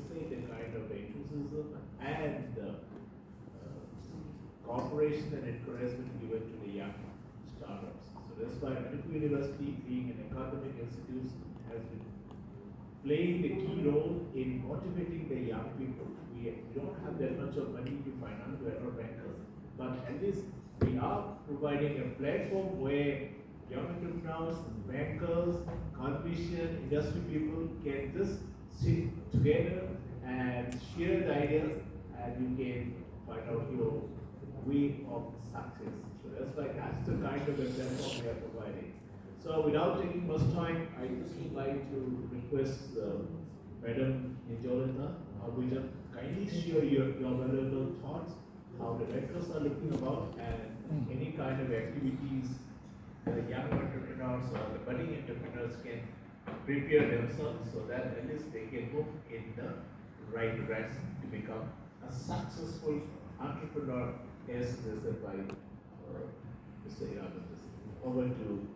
say, the kind of enthusiasm and cooperation and encouragement given to the young startups. So that's why Manipur University, being an academic institution, has been playing the key role in motivating the young people. We don't have that much of money to finance, we are not bankers, but at least we are providing a platform where young entrepreneurs, bankers, corporation, industry people can just sit together and share the ideas, and you can find out your way of success. So that's the kind of example we are providing. So without taking much time, I just would like to request Madam Nejolata, Haobijam, kindly share your valuable thoughts, how the bankers are looking about, and any kind of activities the young entrepreneurs or the budding entrepreneurs can prepare themselves so that at least they can move in the right direction to become a successful entrepreneur as suggested by Mr. Iran. Over to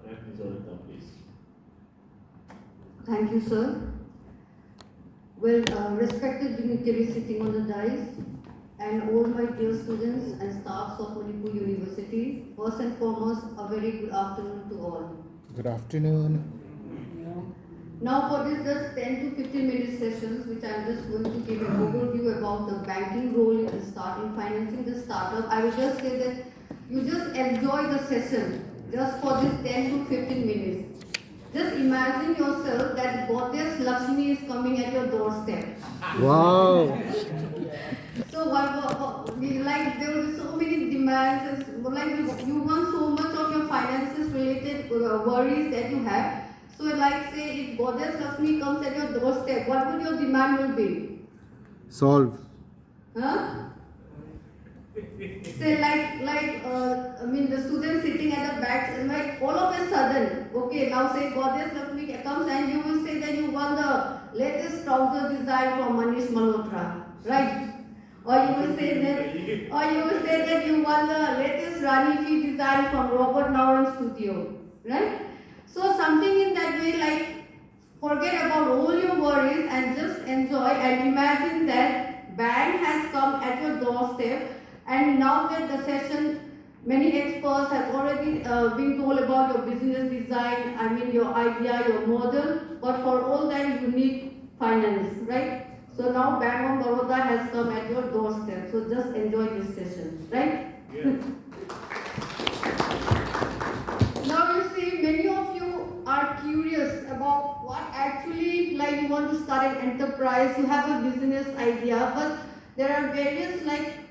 Nejolata, please. Thank you, sir. Well, respected dignitaries sitting on the dais, and all my dear students and staffs of Manipur University, first and foremost, a very good afternoon to all. Good afternoon. Now for this just 10 to 15 minute sessions, which I am just going to give an overview about the banking role in financing the startup, I will just say that you just enjoy the session just for this 10 to 15 minutes. Just imagine yourself that Goddess Lakshmi is coming at your doorstep. Wow. So like there will be so many demands, like you want so much of your finances related worries that you have. So like say if Goddess Lakshmi comes at your doorstep, what would your demand will be? Solve. Huh? Say I mean the students sitting at the back, like all of a sudden, okay, now say Goddess Lakshmi comes and you will say that you want the latest trouser design from Manish Malhotra, right? Or you will say that you want the latest Rani Fi design from Robert Nauran Studio, right? So something in that way, like forget about all your worries and just enjoy and imagine that bank has come at your doorstep, and now that the session, many experts have already been told about your business design, I mean your idea, your model, but for all that you need finance, right? So now Bank of Baroda has come at your doorstep. So just enjoy this session, right? Yeah. Now you see, many of you are curious about what actually, like you want to start an enterprise, you have a business idea, but there are various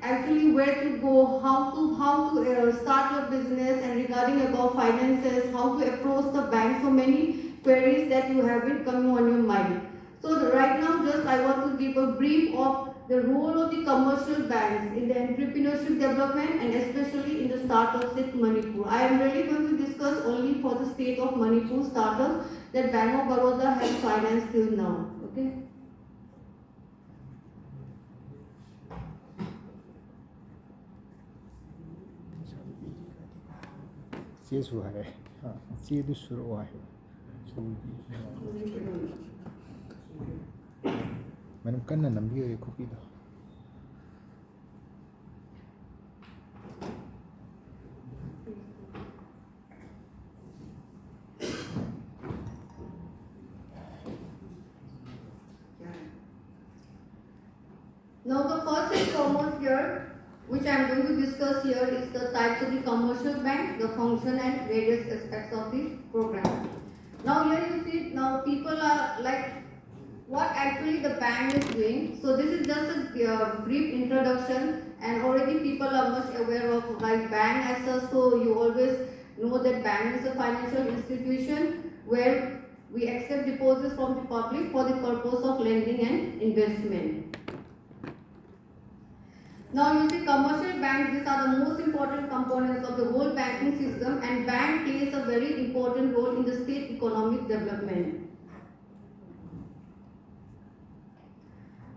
actually where to go, how to start your business, and regarding about finances, how to approach the bank. So many queries that you have been coming on your mind. So right now, just I want to give a brief of the role of the commercial banks in the entrepreneurship development and especially in the startups in Manipur. I am really going to discuss only for the state of Manipur startups that Bank of Baroda has financed till now. Okay. Madam kanna nambiyo ye copy da. Now the first and foremost here, which I am going to discuss here, is the types of the commercial bank, the function and various aspects of the program. Now here you see, now people are like, what actually the bank is doing. So this is just a brief introduction, and already people are much aware of like bank as such. So you always know that bank is a financial institution where we accept deposits from the public for the purpose of lending and investment. Now you see, commercial banks, these are the most important components of the whole banking system, and bank plays a very important role in the state economic development.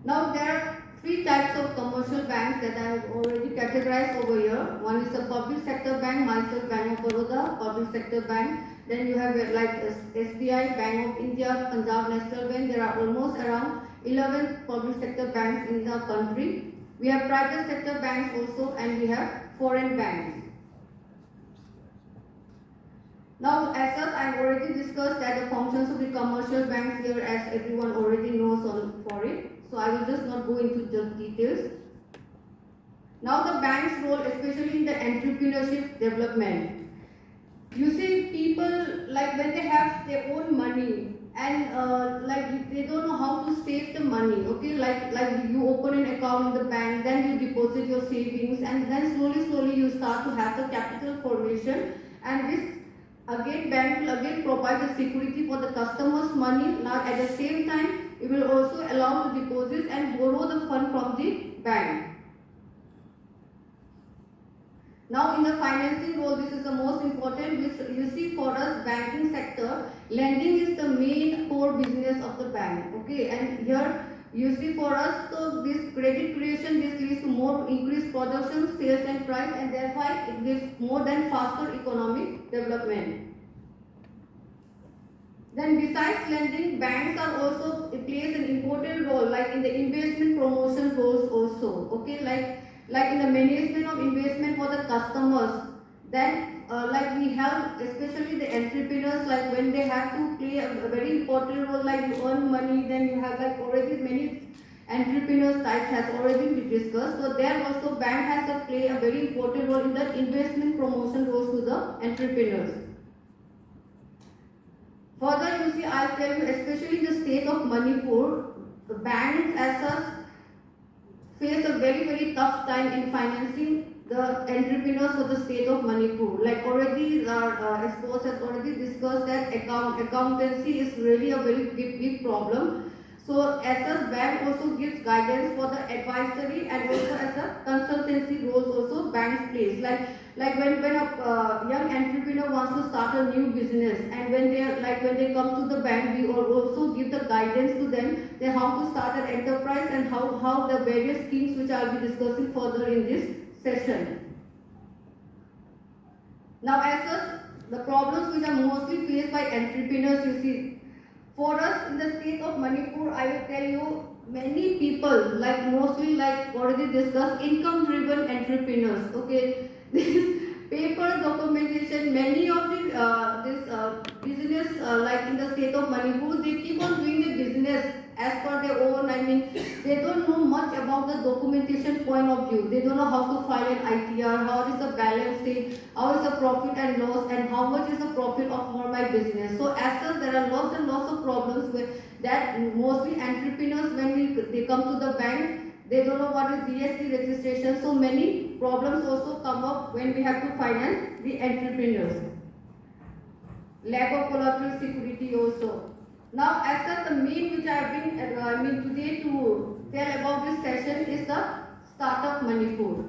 Now there are three types of commercial banks that I have already categorized over here. One is a public sector bank, myself Bank of Baroda, public sector bank. Then you have like SBI, Bank of India, Punjab National Bank. There are almost around 11 public sector banks in the country. We have private sector banks also, and we have foreign banks. Now, as such, I have already discussed that the functions of the commercial banks here, as everyone already knows for it. So I will just not go into the details. Now, the bank's role, especially in the entrepreneurship development. You see, people like when they have their own money and like they don't know how to save the money. Okay, like you open an account in the bank, then you deposit your savings, and then slowly you start to have the capital formation, and this again bank will again provide the security for the customer's money. Now at the same time, it will also allow to deposit and borrow the fund from the bank. Now in the financing role, this is the most important, which you see for us banking sector, lending is the main core business of the bank. Okay, and here you see for us, so this credit creation, this leads to more increased production, sales and price, and therefore it gives more than faster economic development. Then besides lending, banks are also, it plays an important role like in the investment promotion roles also. Okay, like in the management of investment for the customers. Then like we help especially the entrepreneurs, like when they have to play a very important role, like you earn money, then you have like already many entrepreneurs types has already been discussed. So there also bank has to play a very important role in the investment promotion roles to the entrepreneurs. Further, you see, I'll tell you, especially in the state of Manipur, the banks as such face a very tough time in financing the entrepreneurs for the state of Manipur. Like already our exposed has already discussed that accountancy is really a very big problem. So as a bank also gives guidance for the advisory and also as a consultancy roles also banks plays. Like when a young entrepreneur wants to start a new business, and when they come to the bank, we also give the guidance to them that how to start an enterprise and how the various schemes which I'll be discussing further in this session. Now as such, the problems which are mostly faced by entrepreneurs, you see, for us in the state of Manipur, I will tell you, many people, like mostly like already discussed, income driven entrepreneurs. Okay, this paper documentation, many of the business like in the state of Manipur, they keep on doing the business as per their own. I mean, they don't know much about the documentation point of view. They don't know how to file an ITR, how is the balance sheet, how is the profit and loss, and how much is the profit for my business. So as such, there are lots and lots of problems with that. Mostly entrepreneurs, when they come to the bank, they don't know what is GST registration. So many problems also come up when we have to finance the entrepreneurs. Lack of collateral security also. Now, as such, the main which I have been today to tell about this session is the Startup Manipur.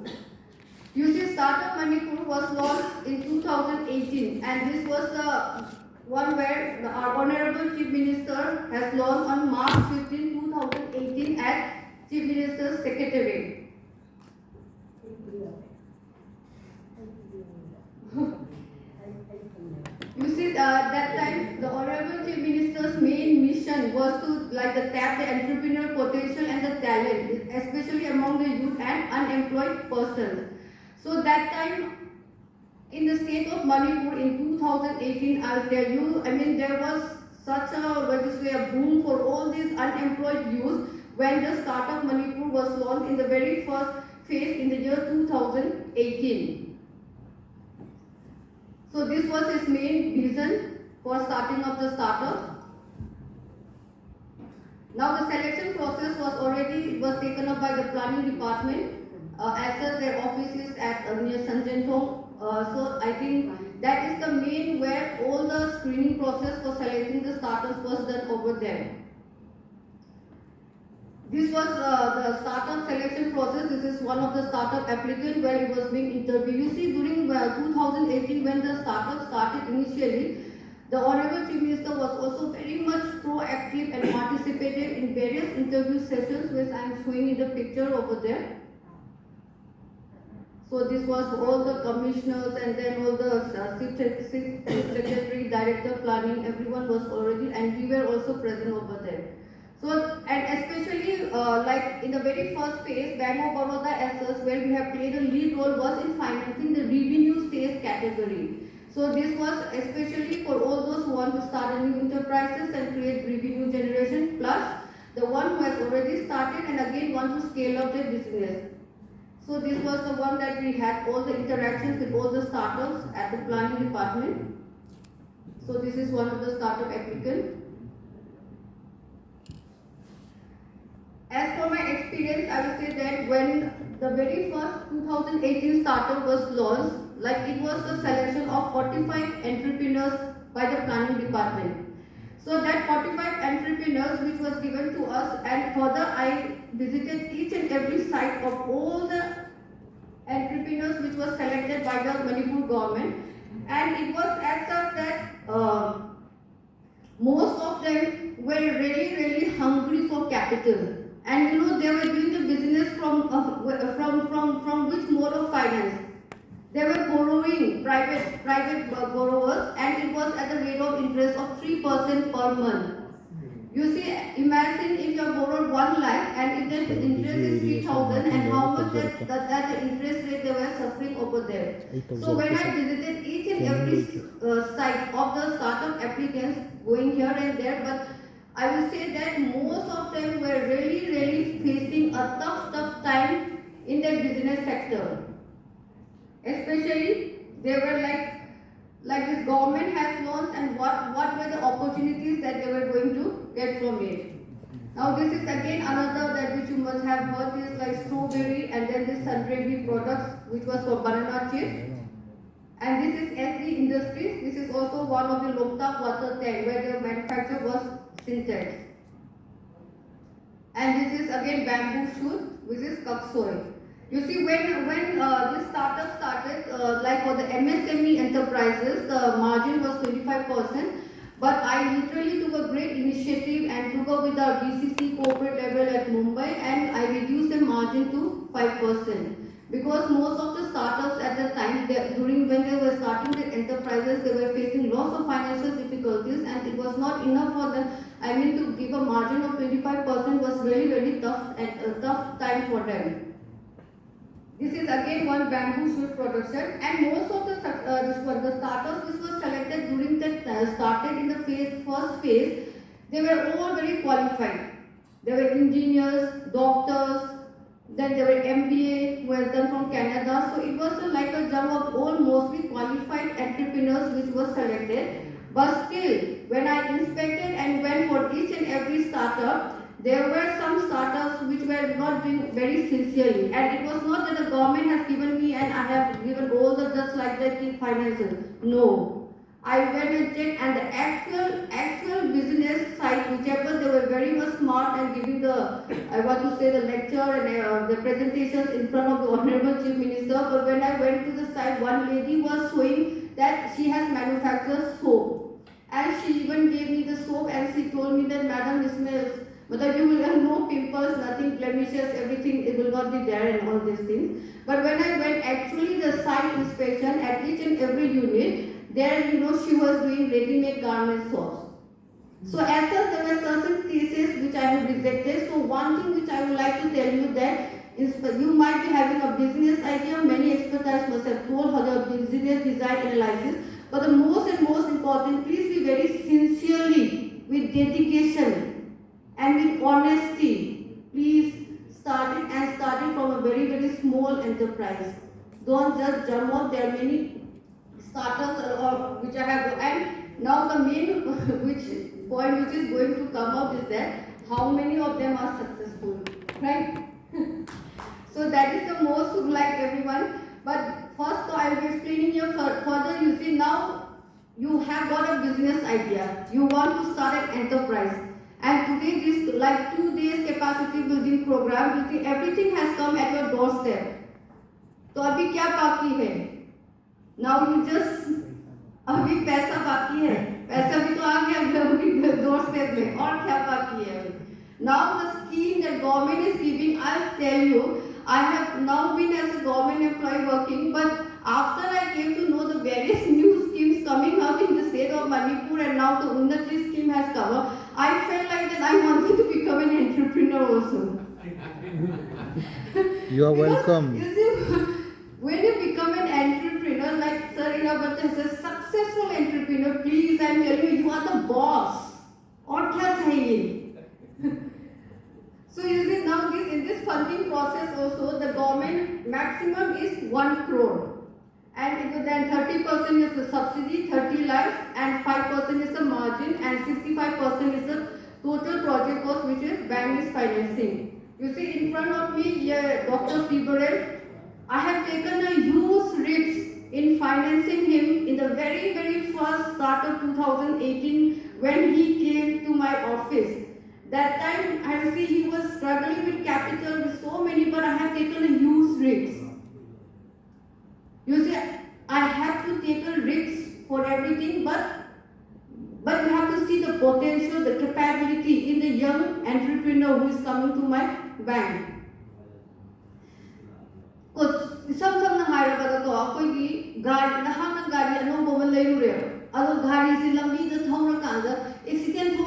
You see, Startup Manipur was launched in 2018, and this was the one where our Honorable Chief Minister has launched on March 15, 2018 at Chief Minister's Secretariat. You see, that time the Honorable Chief Minister's main mission was to tap the entrepreneurial potential and the talent, especially among the youth and unemployed persons. So that time, in the state of Manipur in 2018, I'll tell you, I mean, there was such a boom for all these unemployed youth when the Startup Manipur was launched in the very first phase in the year 2018. So this was his main reason for starting up the startup. Now the selection process was taken up by the planning department. As such, their office is at near Sanjantong. So I think that is the main where all the screening process for selecting the startups was done over there. This was the startup selection process. This is one of the startup applicants where it was being interviewed. You see, during 2018 when the startup started initially, the Honorable Chief Minister was also very much proactive and participated in various interview sessions, which I am showing in the picture over there. So So this was all the commissioners and then all the secretary, director planning, everyone was already, and we were also present over there. So, and especially like in the very first phase, Bank of Baroda assets where we have played a lead role was in financing the revenue phase category. So this was especially for all those who want to start a new enterprises and create revenue generation, plus the one who has already started and again want to scale up their business. So this was the one that we had all the interactions with all the startups at the planning department. So this is one of the startup applicants. As for my experience, I would say that when the very first 2018 startup was launched, like it was a selection of 45 entrepreneurs by the planning department. So that 45 entrepreneurs which was given to us, and further I visited each and every site of all the entrepreneurs which was selected by the Manipur government, and it was as such that most of them were really hungry for capital. And you know, they were doing the business from which mode of finance? They were borrowing private borrowers, and it was at the rate of interest of 3% per month. You see, imagine if you have borrowed 1 lakh and if the interest is 3,000, and how much that the interest rate they were suffering over there. So when I visited each and every site of the startup applicants going here and there, but I will say that most of them were really facing a tough time in their business sector. Especially, they were like this government has launched, and what were the opportunities that they were going to get from it. Now this is again another that which you must have heard is like strawberry, and then this sunberry products which was for banana chips. And this is SD Industries. This is also one of the Loktak water tank where the manufacturer was Syntex. And this is again bamboo shoot, which is Kaksoi. You see, when this startup started, like for the MSME enterprises, the margin was 25%. But I literally took a great initiative and took up with our BCC corporate level at Mumbai, and I reduced the margin to 5%. Because most of the startups at the time, during when they were starting their enterprises, they were facing lots of financial difficulties, and it was not enough for them. I mean, to give a margin of 25% was really tough, and a tough time for them. This is again one bamboo shoot production, and most of the startups which were selected during that started in the first phase, they were all very qualified. They were engineers, doctors, then there were MBA who was done from Canada. So it was like a jump of all mostly qualified entrepreneurs which were selected. But still, when I inspected and went for each and every startup, there were some startups which were not doing very sincerely. And it was not that the government has given me and I have given all the just like that in finances. No. I went and checked, and the actual business side, whichever they were very much smart and giving the, I want to say, the lecture and the presentations in front of the Honorable Chief Minister. But when I went to the site, one lady was showing that she has manufactured soap, and she even gave me the soap, and she told me that, Madam, this smells. But you will have no pimples, nothing blemishes, everything, it will not be there and all these things. But when I went actually the site inspection at each and every unit, there, you know, she was doing ready-made garment soaps. So as such, there were certain cases which I have rejected. So one thing which I would like to tell you that is, you might be having a business idea, many experts must have told how the business design analysis. But the most important, please be very sincerely, with dedication and with honesty, please start it from a very small enterprise. Don't just jump off. There are many startups which I have, and now the main point which is going to come up is that how many of them are successful, right? So that is the most like everyone. But first, I will be explaining you further. You see, now you have got a business idea. You want to start an enterprise. And today, this like 2 days capacity building program, you see, everything has come at your doorstep. तो अभी क्या बाकी है? Now you just, अभी पैसा बाकी है, पैसा भी तो आ गया अभी doorstep में, और क्या बाकी है अभी? Now the scheme that government is giving, I'll tell you, I have now been as a government employee working, but after I came to know the various new schemes coming up in the state of Manipur and now the Unnati scheme has come up, I felt like that I wanted to become an entrepreneur also. You are Because, welcome. you see, when you become an entrepreneur, like Sir Inabhat is a successful entrepreneur, please, I am telling you, you are the boss. Or kya chahiye? So you see now in this funding process also, the government maximum is 1 crore. And then 30% is the subsidy, 30 lakhs, and 5% is the margin, and 65% is the total project cost, which is bank is financing. You see in front of me here, Dr. Fiborel, I have taken a huge risk in financing him in the very first start of 2018 when he came to my office. That time I see he was struggling with capital with so many, but I have taken a huge risk. You see, I have to take a risk for everything, but you have to see the potential, the capability in the young entrepreneur who is coming to my bank. Some hairabada ko akoigi gari nahana gari anong bawa layure. Ado gari si lambi the thora kanda accident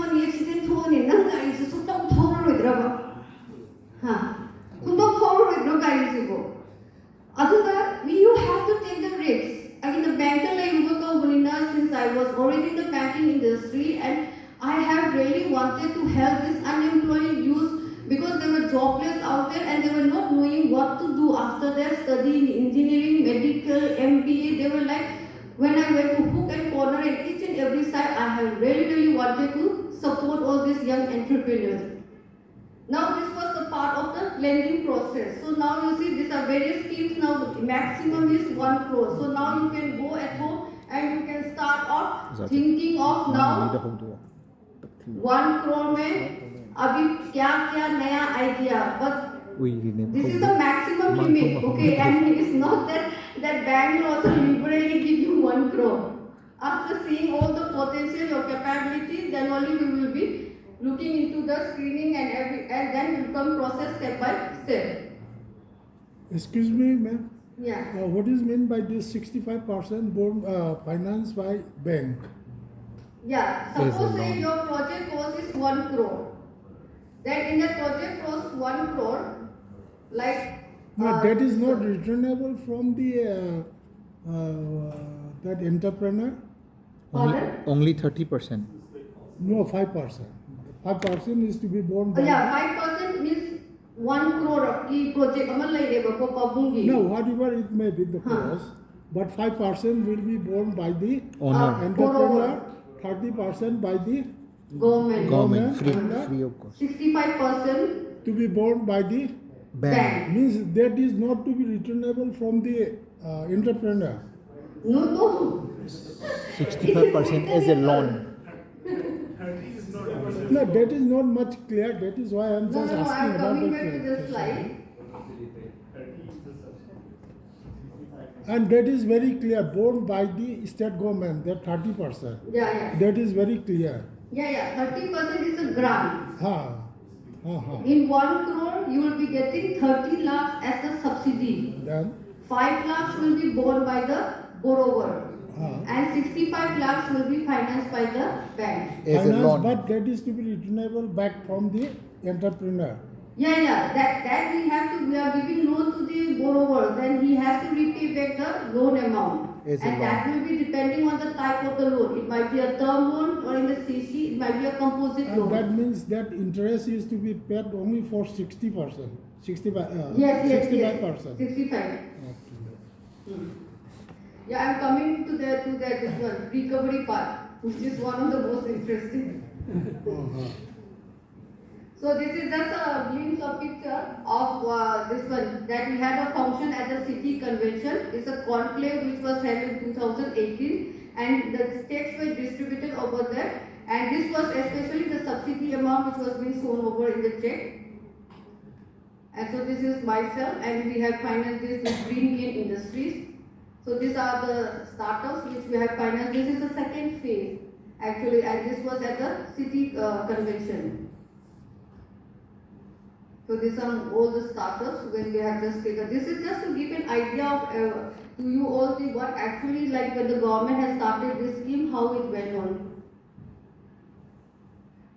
thoni nang gari si sutong thora roidraba. Ha. Sutong thora roidro gari si ko. Ado you have to take the risks. Again, the banker like since I was already in the banking industry and I have really wanted to help this unemployed youth because they were jobless out there and they were not knowing what to do after their study in engineering, medical, MBA. They were like, when I went to hook and corner at each and every side, I have really wanted to support all these young entrepreneurs. Now this was a part of the lending process. So now you see these are various schemes. Now maximum is 1 crore. So now you can go at home and you can start off thinking of now 1 crore mein abhi kya naya idea. But this is the maximum limit, okay? And it is not that bank will also liberally give you 1 crore. After seeing all the potential, your capability, then only we will be looking into the screening and then will come process step by step. Excuse me, ma'am. Yeah. What is meant by this 65% born financed by bank? Yeah. Suppose say your project cost is 1 crore. Then in the project cost 1 crore, like But that is not returnable from the that entrepreneur. Only 30%. No, 5%. 5% is to be borne by. Yeah, 5% means 1 crore of the project. No, whatever it may be the cost, but 5% will be borne by the Owner. entrepreneur, 30% by the Government. Free of cost. 65% to be borne by the bank. means that is not to be returnable from the entrepreneur. No. 65% as a loan. No, that is not much clear. That is why I am just No, I asking am about coming the back to this slide. And that is very clear, borne by the state government, that 30%. Yeah. That is very clear. Yeah. 30% is a grant. In 1 crore, you will be getting 30 lakhs as a subsidy. Then 5 lakhs will be borne by the borrower. And 65 lakhs will be financed by the bank. As a loan. but that is to be returnable back from the entrepreneur. Yeah. That we are giving loan to the borrower. Then he has to repay back the loan amount. As a And that will be depending on the type of the loan. It might be a term loan or in the CC, it might be a composite And loan. that means that interest is to be paid only for 60%. 65%. Yes. 65%. 65. Yeah, I'm coming to this one, recovery part, which is one of the most interesting. So this is just a glimpse of picture of this one, that we had a function at the city convention. It's a conclave which was held in 2018 and the checks were distributed over there. And this was especially the subsidy amount which was being shown over in the check. And so this is myself and we have financed this with Green Cane Industries. So these are the startups which we have financed. This is the second phase actually, and this was at the city convention. So these are all the startups when they have just taken. This is just to give an idea of to you all what actually like when the government has started this scheme, how it went on.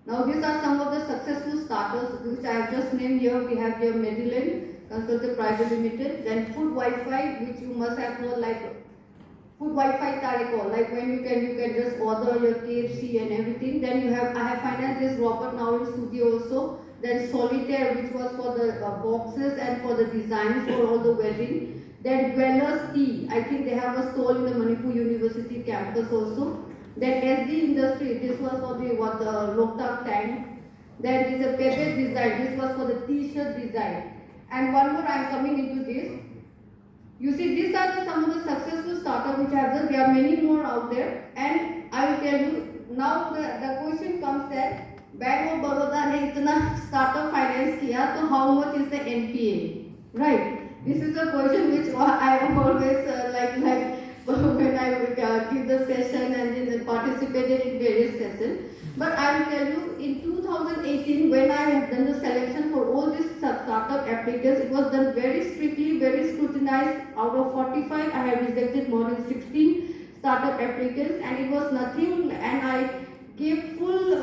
Now these are some of the successful startups which I have just named here. We have here Medilane, Consulting Private Limited, then Food Wi-Fi, which you must have known like Food Wi-Fi Tareko, like when you can just order your KFC and everything. Then you have I have financed this Robert now in studio also. Then Solitaire, which was for the boxes and for the designs for all the wedding. Then Dwellers Tea, I think they have a stall in the Manipur University campus also. Then SD Industry, this was for the Loktak tank. Then this is a Pepe design, this was for the t-shirt design. And one more, I am coming into this. You see, these are some of the successful startups which have done. There are many more out there. And I will tell you, now the question comes that Bank of Baroda ने इतना startup finance किया, so how much is the NPA, right? This is a question which I always like when I give the session and then participated in various sessions. But I will tell you, in 2018, when I have done the selection for all these startup applicants, it was done very strictly, very scrutinized. Out of 45, I have rejected more than 16 startup applicants, and it was nothing. And I gave full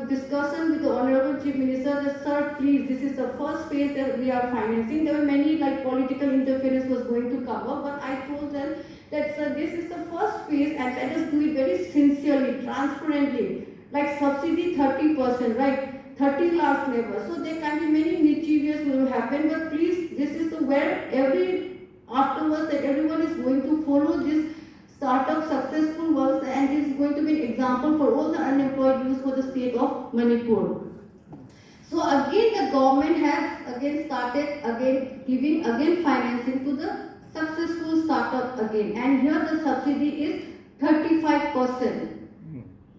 discussion with the Honorable Chief Minister that, sir, please, this is the first phase that we are financing. There were many like political interference was going to come up, but I told them that, sir, this is the first phase and let us do it very sincerely, transparently. Like subsidy 30%, right? 30 lakhs never. So there can be many mischievous will happen, but please, this is the where afterwards that everyone is going to follow this startup successful works, and this is going to be an example for all the unemployed youth for the state of Manipur. So again the government has again started giving financing to the successful startup again, and here the subsidy is 35%.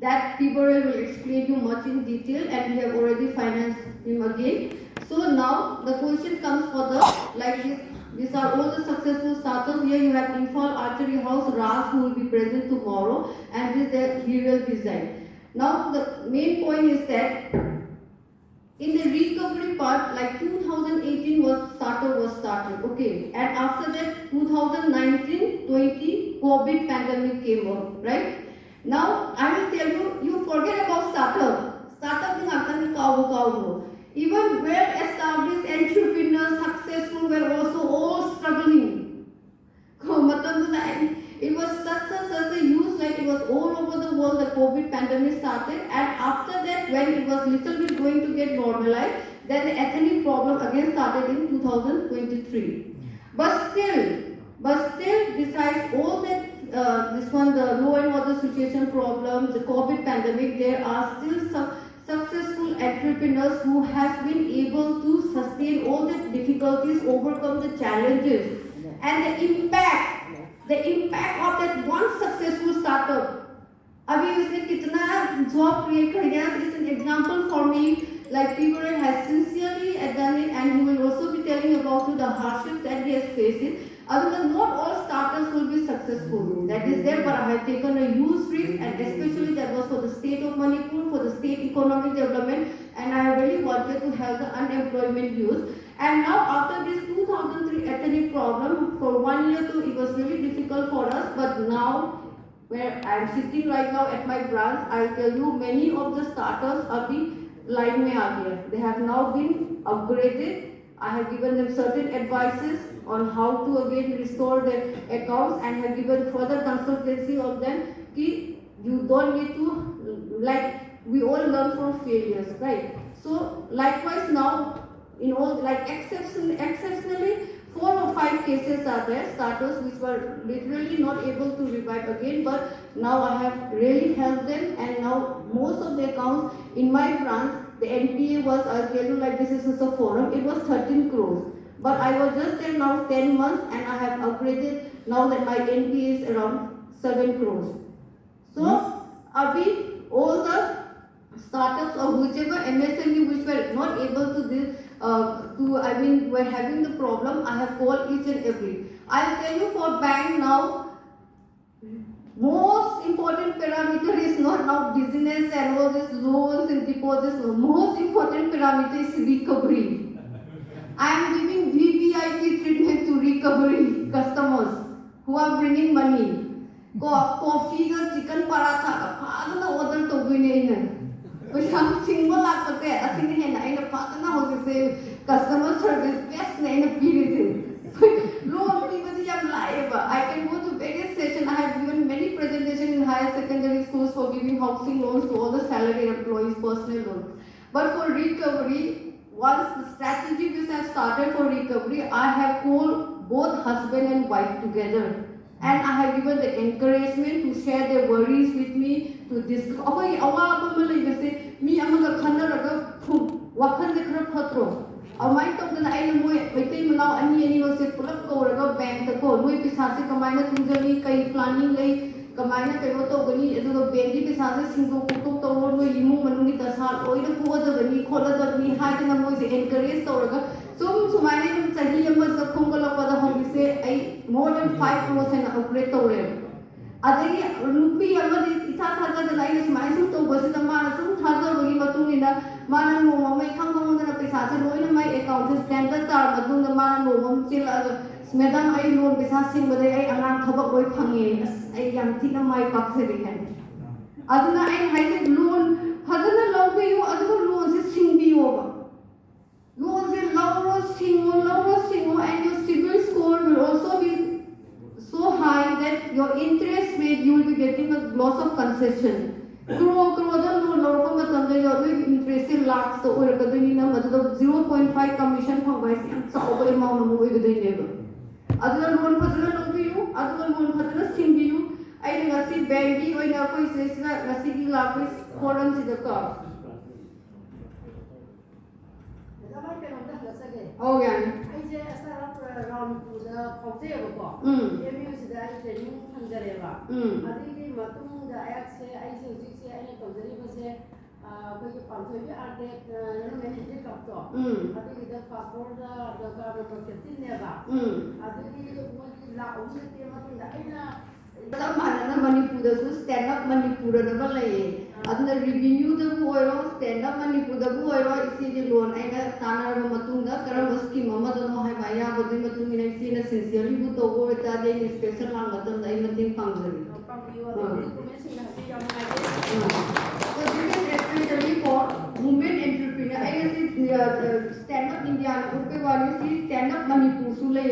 That people will explain you much in detail, and we have already financed him again. So now the question comes for the like this. These are all the successful startups. Here you have Imphal Archery House, Ras, who will be present tomorrow, and this is the hero design. Now the main point is that in the recovery part, like 2018 was started, okay, and after that 2019-20 COVID pandemic came up, right? Now I will tell you, you forget about startup. Startup is not even well-established entrepreneurs, successful, were also all struggling. It was such a huge, like it was all over the world. The COVID pandemic started, and after that, when it was little bit going to get normalized, then the ethnic problem again started in 2023. But still, besides all that, the law and order situation problem, the COVID pandemic, there are still some successful entrepreneurs who have been able to sustain all the difficulties, overcome the challenges, and the impact of that one successful startup. Abhi usne kitna job create kar diya is an example for me. Like people has sincerely done it, and he will also be telling about you the hardships that he has faced. Otherwise, not all startups will be successful. That is there, but I have taken a huge risk, and especially that was for the state of Manipur, for the state economic development, and I really wanted to help the unemployment youth. And now after this 2003 ethnic problem, for 1 year too, it was really difficult for us, but now, where I am sitting right now at my branch, I will tell you, many of the startups are being line mein aa gaya. They have now been upgraded. I have given them certain advices on how to again restore their accounts, and have given further consultancy of them ki you don't need to, like, we all learn from failures, right? So likewise now, in all, like exceptionally 4 or 5 cases are there, startups which were literally not able to revive again, but now I have really helped them, and now most of the accounts in my branch, the NPA was, I'll tell you, like this is a forum, it was 13 crores. But I was just there now 10 months, and I have upgraded now that my NPA is around 7 crores. So, Abhi, all the startups or whichever MSME which were not able to were having the problem, I have called each and every. I'll tell you, for bank now, most important parameter is not now business and all these loans and deposits. No. Most important parameter is recovery. I am giving VVIP treatment to recovery customers who are bringing money. Coffee, chicken paratha, order to win. But some single after that, I think in a partner how say customer service best name of period. Lord, people young live. I can go to various sessions. I have given many presentations in higher secondary schools for giving housing loans to all the salaried employees, personal loans. But for recovery, once the strategy which I started for recovery, I have called both husband and wife together. And I have given the encouragement to share their worries with me, to discuss. Okay, awa ba malay kasi mi amaga khana raga wakhan de khara phatro. Amai to na ai mo waitai manau ani no se pulak ko raga bank ta ko noi pisa se kamai na tunjali kai planning lai kamai na kai to gani edu do bank di pisa se singko kutuk to ro noi imu manungi tasal oi da ko da gani khola da ni ha na mo se encourage to raga so sumai na chahi amma sa khongala pada hom se ai more than 5% upgrade to re adai rupi amma di itha tha da lai sumai sum to basi da ma sum tha da bagi matung ina mana no mai khang khang da paisa se loi na mai account standard tar matung da mana no mom chil madam ai loan paisa sing badai ai angang thabak loi phange ai yam thi na mai pak se re hen aduna ai hai loan hadana lawbe yo adu loan se sing bi yo ba loan se law singo and your civil score will also be so high that your interest rate you will be getting a loss of concession. Grow the loan low come your interest lakhs so or kadini na madad 0.5 commission from vice and so over amount of with the neighbor. Other loan phasana no you, other loan phasana sing you. I think banki or na koi says na nasi lakh is foreign to the car. Oh yeah. I just around to the Hotel. Maybe the training Hangareva. I think Matung, the Axe, I say, I told the say, we are that many up top. I think the passport, the government of Never. I think Manipur stand up Manipur the revenue the boiro, stand up Manipur the boiro, is loan, and Tana Matunda, Karamuski, Mama, the Nohabaya, but the Matun seen a sincerely good over the special Langaton, the Imatin Function. So this is especially for women entrepreneurs. I guess stand up India, Upe stand up Manipur, Sule,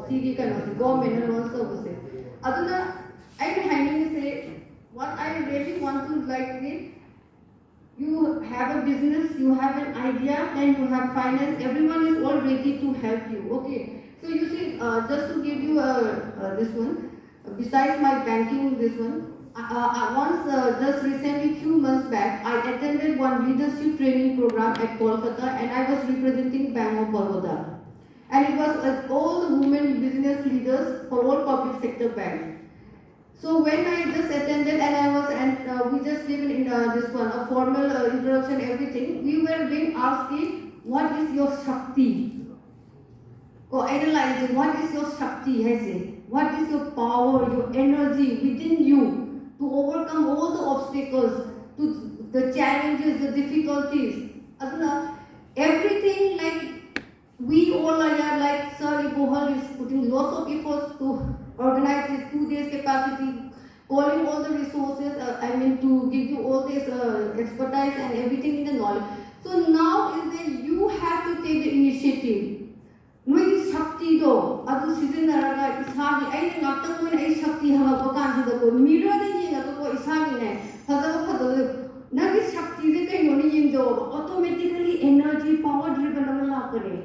CD government and all services. Aduna, I can say what I really want to like is you have a business, you have an idea, then you have finance, everyone is all ready to help you. Okay. So you see, just to give you this one, besides my banking this one, once just recently few months back, I attended one leadership training program at Kolkata and I was representing Bank of Baroda. And it was all the women business leaders for all public sector banks. So when I just attended and I was and we just given in this one a formal introduction everything, we were being asked what is your Shakti? Or analyzing what is your Shakti, I say. What is your power, your energy within you to overcome all the obstacles, to the challenges, the difficulties. Everything like we all are like Sir Ibohal is putting lots of efforts to organize this 2 days capacity, calling all the resources, to give you all this expertise and everything in the knowledge. So now is that you have to take the initiative. Noi Shakti do, adu sizinaraga isagi, ai ngakta ko ai Shakti hanga bakan sida ko mirror de yenga ko isagi ne, phada nagi Shakti de kai noni yin do automatically energy power driven amala kare.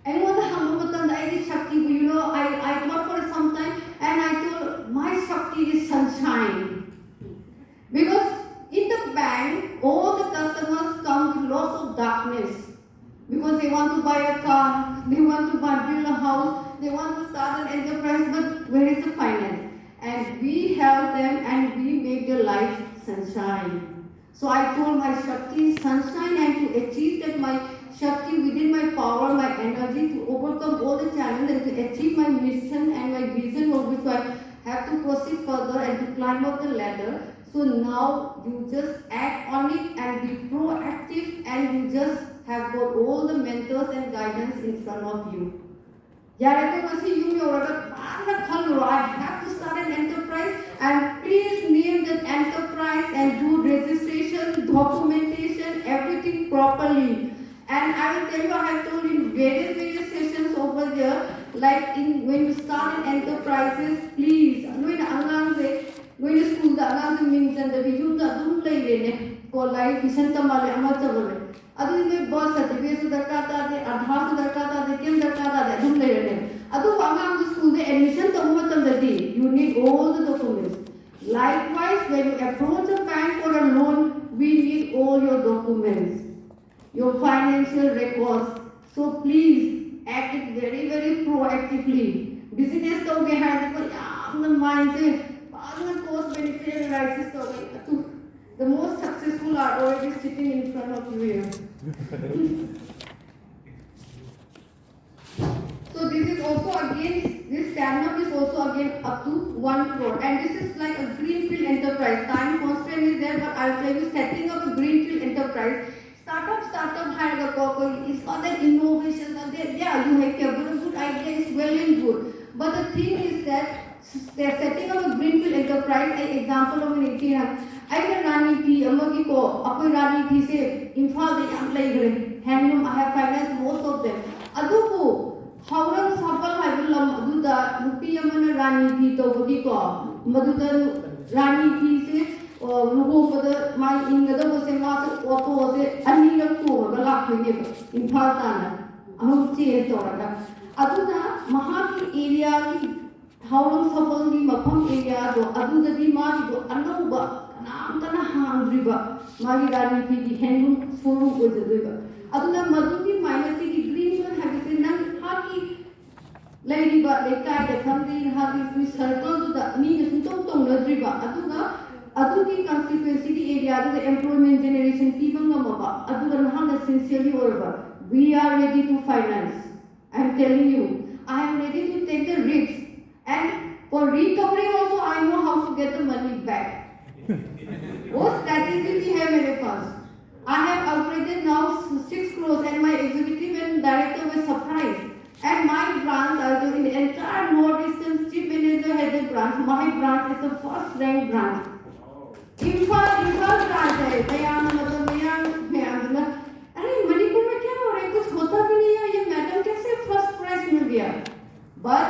And what the Hamamatan, I Shakti, I thought for some time and I told my Shakti is sunshine. Because in the bank, all the customers come with lots of darkness. Because they want to buy a car, they want to build a house, they want to start an enterprise, but where is the finance? And we help them and we make their life sunshine. So I told my Shakti is sunshine and to achieve that my Shakti within my power, my energy to overcome all the challenges and to achieve my mission and my vision of which I have to proceed further and to climb up the ladder. So now you just act on it and be proactive and you just have got all the mentors and guidance in front of you. I have to start an enterprise, and please name that enterprise and do registration, documentation, everything properly. And I will tell you, I have told in various sessions over there, like when you start an enterprises, please, when you school the another means and the video don't play for life, isn't the Malay Amazabale. Other than birth certificate, the Kata, the Adhas, the Kata, the Kim, the Kata, the Dumlay. Other the school, the admission the day, you need all the documents. Likewise, when you approach a bank for a loan, we need all your documents, your financial records. So please act it very proactively. Business to get had the mindset, cost benefit analysis. The most successful are already sitting in front of you here. So this is also again, this stand-up is also again up to 1 crore. And this is like a greenfield enterprise. Time constraint is there, but I'll tell you, setting up a greenfield enterprise, startup hire a corporate, it's all that innovations are there. Yeah, you have a good idea, is well and good. But the thing is that they're setting up a greenfield enterprise. An example of an ATM. I can run P, Amagi ko, Apo Rani P say, imphal the young lady, handloom, I have financed most of them. Aduko, Howard Sapal, I will do the Rupi Amana Rani P to Bogiko, Maduda Rani P say, or Ruho for the my in the Sema, Otto was a Anila Ko, the Laki in Partana, Amuchi Toraga. Aduda, Mahaki area, Howard Sapal, Mapam area, Aduda Dimari, Anuba. Namtana Handriba, Marirani Pigi, Henry Furu was the river. Aduna Maduki minus city greenfield habitat Haki Lady but they kind of something Haki we circle to the means in Tong river. Aduki constituency area to the employment generation people Namaba, Adugan Hana sincerely over. We are ready to finance. I am telling you, I am ready to take the risks. And for recovery also I know how to get the money back. What strategy we have in the past? I have operated now 6 crores and my executive and director were surprised. And my branch, also in the entire Northeastern chief manager headed branch, my branch is the first ranked branch. Imphal branch है, अरे मणिपुर में क्या हो रहा है? कुछ होता भी नहीं है, ये मैडम कैसे first prize मिल गया? But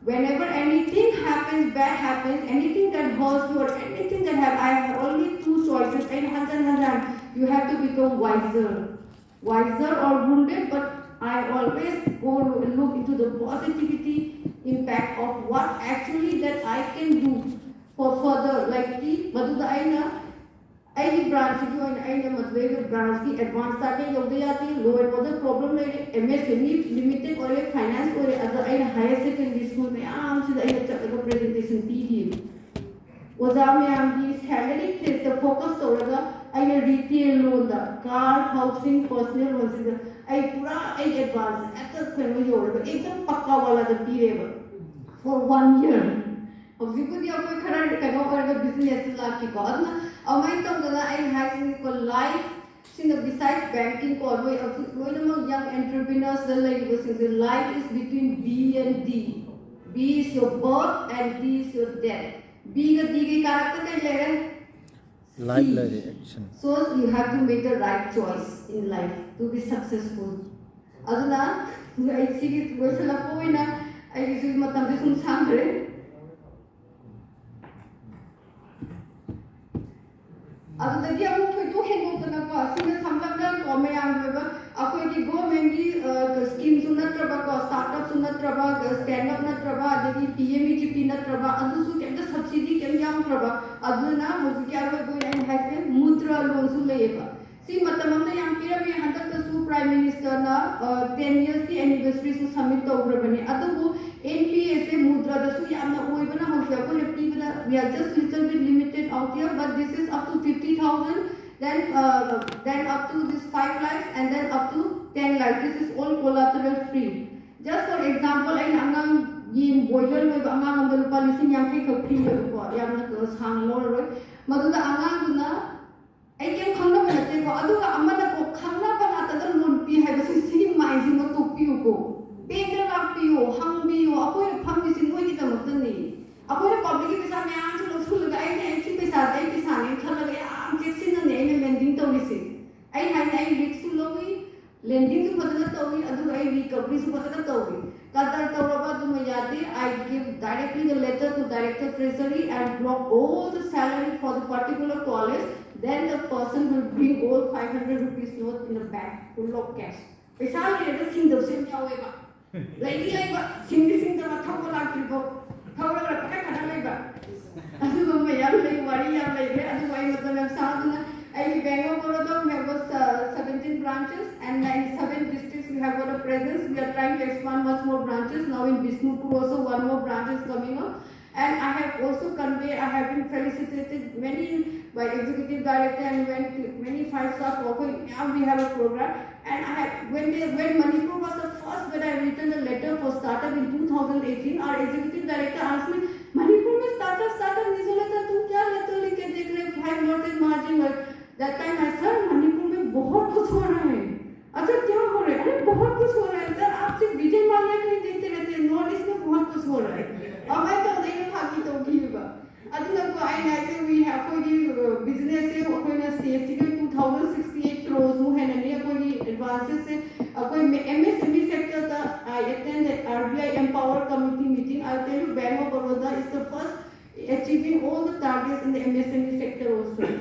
whenever anything happens, bad happens, anything that hurts you or anything that happens, I have only 2 choices. And you have to become wiser or wounded. But I always go and look into the positivity impact of what actually that I can do for further. Like the Maduda Aina, I branch ki jo aina matwega branch ki advance starting yogde jati low and other problem like MSME limited or finance or other aina higher secondary school mein aam se aina chakka presentation PD oza mein aam ki salary place the focus toraga aina retail loan da car housing personal loans ai pura ai advance at the yoga ekdam pakka wala da pireba for 1 year. Obviously, आप कोई खड़ा करना और अगर business lakh की बात ना, अब मैं तो कहना I have को life since besides banking को और वो ना young entrepreneurs like वो since life is between B and D. B is your birth and D is your death. B का D के character क्या लेगा? Life action. So you have to make the right choice in life to be successful. अदु ना ऐसी की वैसे लगता है ना ऐसी मतलब जो सुन सांभरे अदुदगी अमुक थोइतो हेंगोतना को सिंग समलंगा को मयाम बेबा अखोय की गवर्नमेंट की स्कीम सुनत्रबा को स्टार्टअप सुनत्रबा स्टैंड अप नत्रबा अदगी पीएमईजीपी नत्रबा अदुसु केमदा सब्सिडी केम याम त्रबा अदुना मुजि आरो गोय एंड हैसे मुद्रा लोन सु लेबा सी मतमना याम पिरबे हंदक सु प्राइम मिनिस्टर ना 10 इयर्स की एनिवर्सरी सु सबमिट तौग्रबने अदुबु NPS मुद्रा दसु यामना ओइबना हौसिया को लेपीबना we are just little bit limited out here but this is up to 50,000 then up to this 5 lakhs and then up to 10 lakhs this is all collateral free just for example ai angang yin boiler me angang am lupa lising yang ke free ko yamna ko sang lo roi maduda angang na ai kem khangna ba nate ko aduga amana ko khangna ba ata da loan ꯅꯨꯄꯤ ꯍꯥꯏꯕꯁꯤ ꯁꯤꯒꯤ ꯃꯥꯏꯟꯁꯤ ꯃꯇꯣꯛꯄꯤꯌꯨꯀꯣ ꯕꯦꯡꯗ ꯂꯥꯛꯄꯤꯌꯨ ꯍꯪꯕꯤꯌꯨ ꯑꯩꯈꯣꯏꯅ ꯐꯝꯃꯤꯁꯤ ꯅꯣꯏꯒꯤꯗꯃꯛꯇꯅꯤ ꯑꯩꯈꯣꯏꯅ ꯄꯕ꯭ꯂꯤꯛꯀꯤ ꯄꯩꯁꯥ ꯃꯌꯥꯝꯁꯨ ꯂꯧꯁꯤꯜꯂꯒ ꯑꯩꯅ ꯁꯤ ꯄꯩꯁꯥꯁꯦ ꯑꯩ ꯄꯩꯁꯥꯅꯦ ꯈꯜꯂꯒ ꯌꯥꯝ ꯆꯦꯛꯁꯤꯟꯅꯅꯦ ꯑꯩꯅ ꯂꯦꯟꯗꯤꯡ ꯇꯧꯔꯤꯁꯦ ꯑꯩ ꯍꯥꯏꯅ ꯑꯩ ꯔꯤꯛꯁꯁꯨ ꯂꯧꯏ ꯂꯦꯟꯗꯤꯡꯁꯨ ꯐꯖꯅ ꯇꯧꯏ ꯑꯗꯨꯒ ꯑꯩ ꯔꯤꯀቨꯔꯤꯁꯨ ꯐꯖꯅ ꯇꯧꯏ ꯀꯗꯔ ꯇꯧꯔꯕ ꯑꯗꯨꯃ ꯌꯥꯗꯦ I give directly the letter to Director Treasury and block all the salary for the particular college then the person will bring all 500 rupees note in a bag full of cash पैसा लेकर सिंदव से जाओएगा लेकिन लेगा सिंदव थोड़ा लाखिबो थोड़ा रखा खड़ा लेगा अदुगो मयाम ले वारी याम लेगे अदु वाई मतलब साधना I Bank of Baroda we have got 17 branches and in 7 districts we have got a presence we are trying to expand much more branches now in Bishnupur also one more branch is coming up and I have also conveyed I have been felicitated many by executive director and many 5-star workers now we have a program and I have when Manipur was the first when I written a letter for startup in 2018 our executive director asked me Manipur में startup Nejolata तुम क्या letter लिखे देख रहे 5% margin that time I said Manipur में बहुत कुछ हो रहा है अच्छा क्या हो रहा है अरे बहुत कुछ हो रहा है सर आप सिर्फ विजय माल्या कहीं देखते रहते हैं नॉर्थ ईस्ट में बहुत कुछ हो रहा है और मैं तो नहीं भागी तो घीगा अदुगा को आई ऐसे we have कोई business से कोई ना CST के 2068 crores mu है नहीं कोई advances से कोई MSME sector था I attended RBI Empower Committee meeting I tell you Bank of Baroda is the first achieving all the targets in the MSME sector also.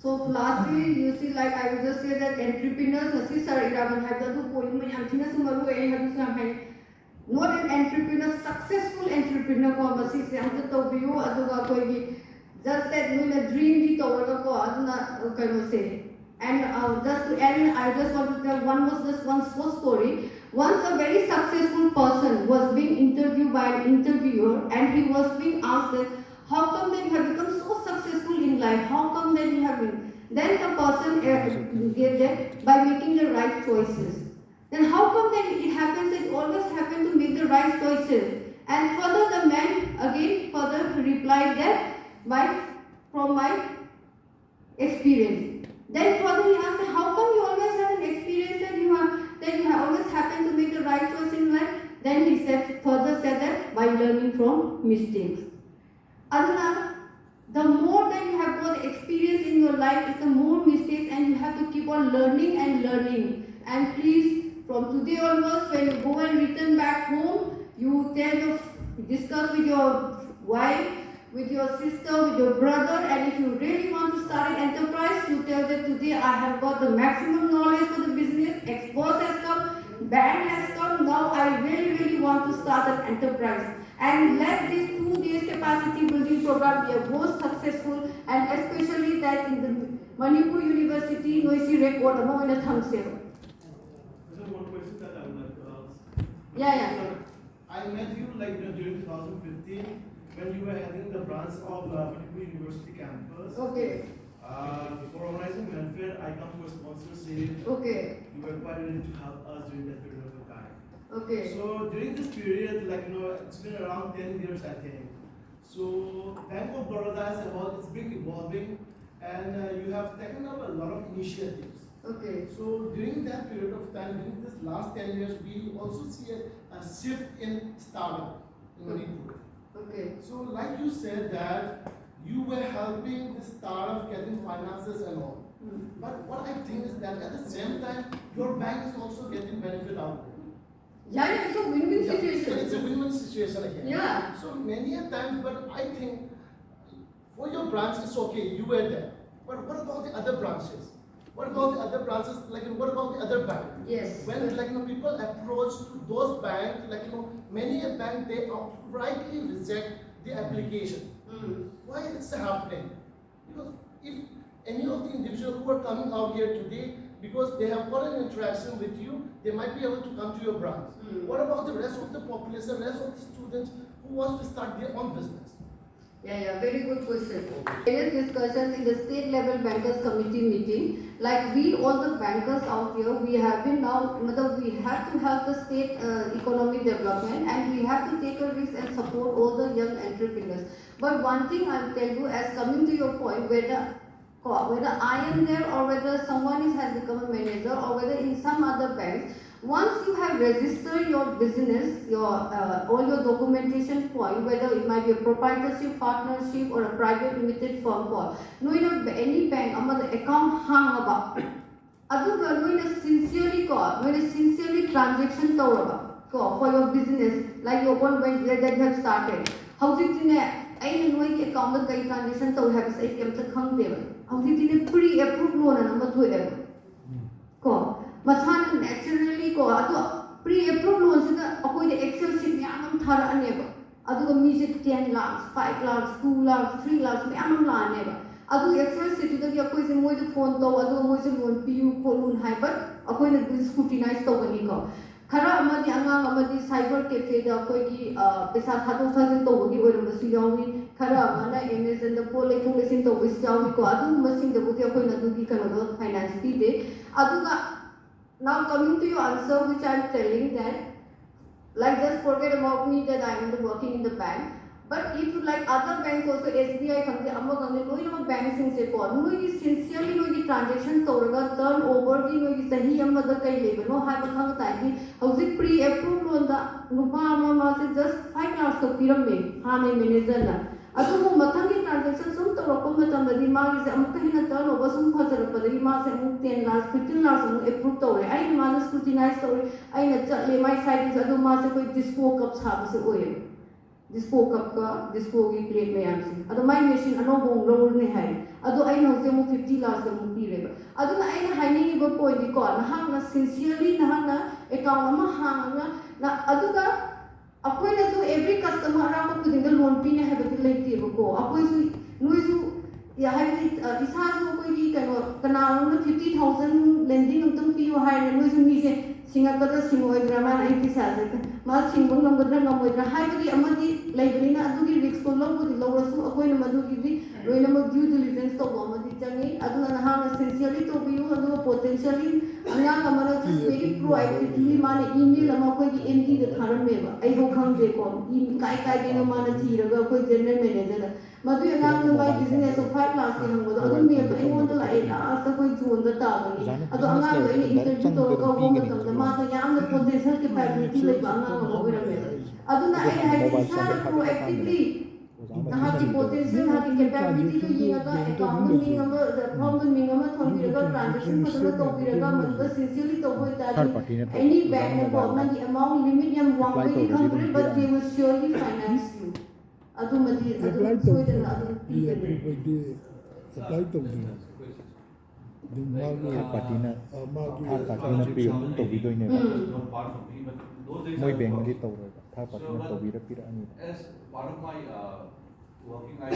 So lastly, you see, like I will just say that entrepreneurs, see, sir, Iravan have the point. मैं अंतिम समारोह है हम सब हैं. Not an entrepreneur, successful entrepreneur को बस इसे हम तो बियो अदुगा कोई भी just that no na dream दी तो वाला को अदुना करो से. And just to end, I just want to tell one small story. Once a very successful person was being interviewed by an interviewer, and he was being asked that, how come that you have become so successful in life? How come that you have been? Then the person gave that by making the right choices. Then how come that it happens that you always happen to make the right choices? And further the man again further replied that from my experience. Then further he asked, how come you always have an experience that you have always happen to make the right choice in life? Then he further said that by learning from mistakes. Adana, the more that you have got experience in your life, is the more mistakes, and you have to keep on learning and learning. And please, from today onwards, when you go and return back home, you discuss with your wife, with your sister, with your brother, and if you really want to start an enterprise, you tell them today I have got the maximum knowledge for the business, exports has come, bank has come, now I really want to start an enterprise. And let this 2 days capacity building program be a most successful, and especially that in the Manipur University, Noisy record among the thumb sale. One question that I would like to ask. Yeah. I met you during 2015 when you were heading the branch of Manipur University campus. Okay. For organizing welfare, I come for sponsorship. Okay. You were quite ready to help us during that period of time. Okay. So during this period, it's been around 10 years, I think. So Bank of Baroda as a whole, it's been evolving, and you have taken up a lot of initiatives. Okay. So during that period of time, during this last 10 years, we also see a shift in startup in Manipur. Okay. So like you said that you were helping the startup getting finances and all. But what I think is that at the same time, your bank is also getting benefit out of it. Yeah, it's a win-win situation. It's a win-win situation again. Yeah. So many a times, but I think for your branch, it's okay, you were there. But what about the other branches? What about the other branches? What about the other bank? Yes. When people approach to those banks, many a bank they outrightly reject the application. Why it's happening? Because if any of the individuals who are coming out here today, because they have got an interaction with you, they might be able to come to your branch. What about the rest of the population, rest of the students who wants to start their own business? Yeah, very good question. Various discussions in the state level bankers committee meeting, like we all the bankers out here, we have been now, we have to help the state economic development, and we have to take a risk and support all the young entrepreneurs. But one thing I'll tell you, as coming to your point, whether Whether I am there or whether someone has become a manager or whether in some other banks, once you have registered your business, your all your documentation point, whether it might be a proprietorship, partnership or a private limited firm, no in any bank, account hang about. Aduga no sincerely sincerely transaction for your business, like your one bank that you have started. How did you know? I know you account the transaction to have say came to come there. How did you pre-approved loan and number 2 ever? Masan naturally pre-approved loans in the Excel sheet yamam thara never. Adu music 10 lakhs, 5 lakhs, 2 lakhs, 3 lakhs, yamam la never. Adu Excel sheet the akoi se moi phone to adu moi se loan PU ko loan hai but akoi na scrutinize to bani ko. Khara amadi angang amadi cyber cafe da koi ki pesa thadu thazin to bagi oiram su yawi. Khara amana Amazon da pole ko lesin to is yawi ko adu masing da buti akoi na du ki kano finance pi de. Adu ga now coming to your answer, which I am telling that, like just forget about me that I am working in the bank. But if you like other banks also, SBI comes, no banks in Singapore, no sincerely no transaction toraga turn over the no sahi amada kai labor no have a thang tai how is pre-approved on the nupa ama just 5 lakhs of pyramid ha me manager na. Adu mo mathangi transaction sum torako matamdi ma is amka hina turn over sum phajara ma se 10 lakhs 15 lakhs approve tore I ma scrutinize tore I na chatle my side is adu ma se koi dispo cup sa se oye dispo cup ka dispo ki plate me am adu my machine ano bong roll ne hai adu I na se mo 50 lakhs mo pi reba adu na I na haini ba point ko na hang na sincerely na account ma hang na adu ka apoi na so every customer ra ko puding loan pi ne have to like ti ko apoi su no su ya have isa so ko ki kana 50,000 lending umtum pi hai no su mi se Singapore singoi drama ai ti sa ma singbong ngamdra ngamodra hai bagi amadi laibani na adu ki risk ko lo ko lo su apoi na madu ki di loina mo due diligence to amadi changi adu na ha na sincerely to bi adu potentially anya kamara just very proactively mane email ama ko ki MD de tharam meba ai ho khang de ko kai de no mana thi raga ko general manager madu yang no my business of 5 lakhs hang bodo adu me I want to like asa ko zone da ta bani adu anga lo ini interview to ko ko ma ma to yam the potential capability like anga ko ira me adu na I have to proactively na ki potential na ki capability to yi aga account me number the problem me number thon ki aga transaction ko to bi raga madu sincerely to ho ta any bank ko na the amount limit yam wang ko ki but they will surely finance you adu madi apply adu to so then adu apply to party na pri to bi doi ne moi bank ma to third party na to bi ra pira ani as part of my working I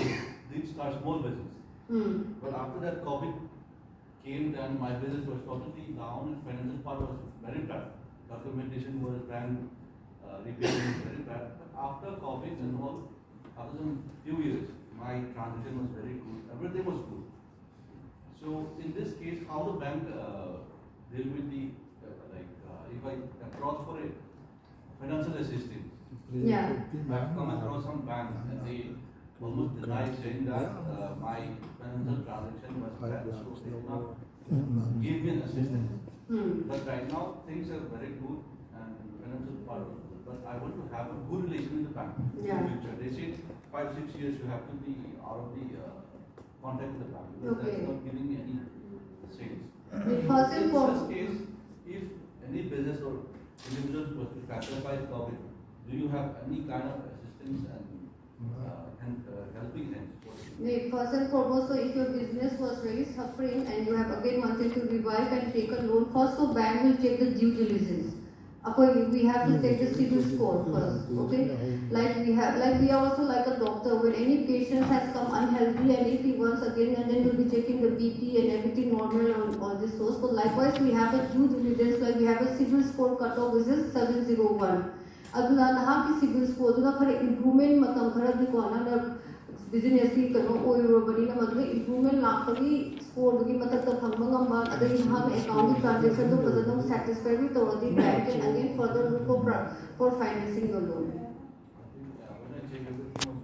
did start small business but after that COVID came then my business was totally down and financial part was very bad documentation was bank repayment was very bad but after COVID and all after some few years my transaction was very good everything was good so in this case how the bank deal with the if I approach for a financial assistance yeah I've come across some banks and they almost denied saying that my financial transaction was bad, so they did not give me an assistance. But right now things are very good and financial part of it. But I want to have a good relation with the bank in the future. They say 5-6 years you have to be out of the contact with the bank because that's not giving me any savings. In such case, if any business or individuals was to capitalize COVID, do you have any kind of assistance and helping hands? First and foremost, so if your business was really suffering and you have again wanted to revive and take a loan, first so bank will check the due diligence. We have to check the CIBIL score first, okay? Like we are also like a doctor. When any patient has come unhealthy and if he wants again, and then we'll be checking the BP and everything normal on all this source. So likewise, we have a due diligence, like we have a CIBIL score cutoff, which is 701. Aduna naha ki CIBIL score, aduna khare improvement matam khara di ko na business ki kano oiro bani na madle improvement lakhi score gi matak ta phangma ngamba adai naha account transaction to padadam satisfactory to the bank and again further look for financing your loan. When I check everything